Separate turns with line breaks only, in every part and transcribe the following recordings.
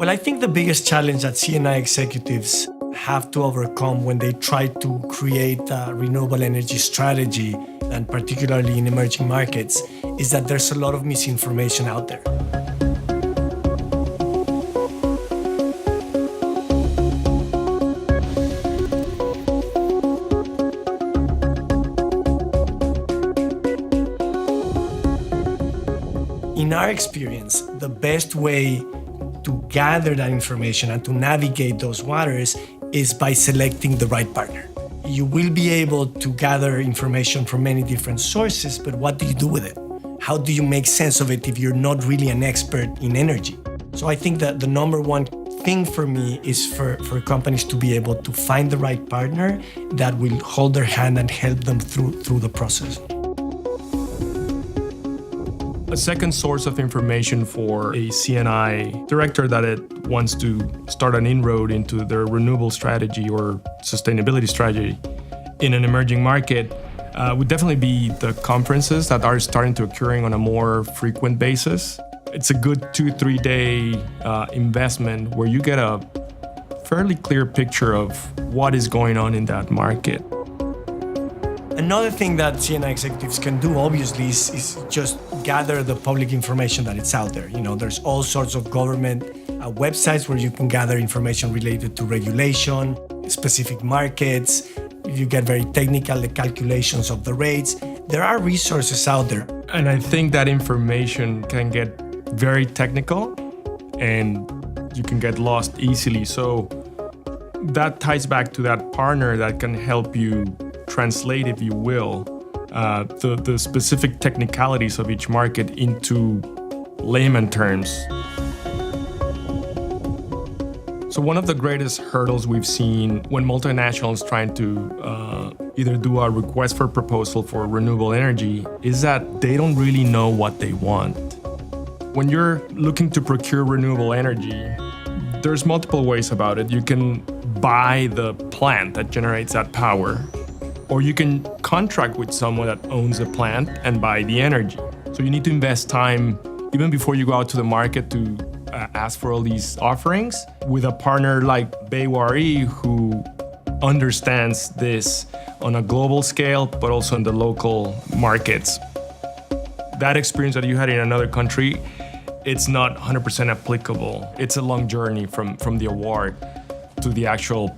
Well, I think the biggest challenge that CNI executives have to overcome when they try to create a renewable energy strategy, and particularly in emerging markets, is that there's a lot of misinformation out there. In our experience, the best way to gather that information and to navigate those waters is by selecting the right partner. You will be able to gather information from many different sources, but what do you do with it? How do you make sense of it if you're not really an expert in energy? So I think that the number one thing for me is for companies to be able to find the right partner that will hold their hand and help them through the process.
A second source of information for a CNI director that it wants to start an inroad into their renewable strategy or sustainability strategy in an emerging market would definitely be the conferences that are starting to occurring on a more frequent basis. It's a good 2-3 day investment where you get a fairly clear picture of what is going on in that market.
Another thing that CNI executives can do, obviously, is just gather the public information that it's out there. You know, there's all sorts of government websites where you can gather information related to regulation, specific markets. If you get very technical, the calculations of the rates. There are resources out there.
And I think that information can get very technical and you can get lost easily. So that ties back to that partner that can help you translate, if you will, the specific technicalities of each market into layman terms. So one of the greatest hurdles we've seen when multinationals trying to either do a request for proposal for renewable energy is that they don't really know what they want. When you're looking to procure renewable energy, there's multiple ways about it. You can buy the plant that generates that power, or you can contract with someone that owns the plant and buy the energy. So you need to invest time even before you go out to the market to ask for all these offerings with a partner like Baywari who understands this on a global scale, but also in the local markets. That experience that you had in another country, it's not 100% applicable. It's a long journey from the award to the actual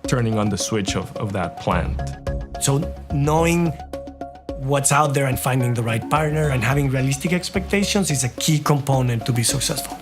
turning on the switch of that plant.
So knowing what's out there and finding the right partner and having realistic expectations is a key component to be successful.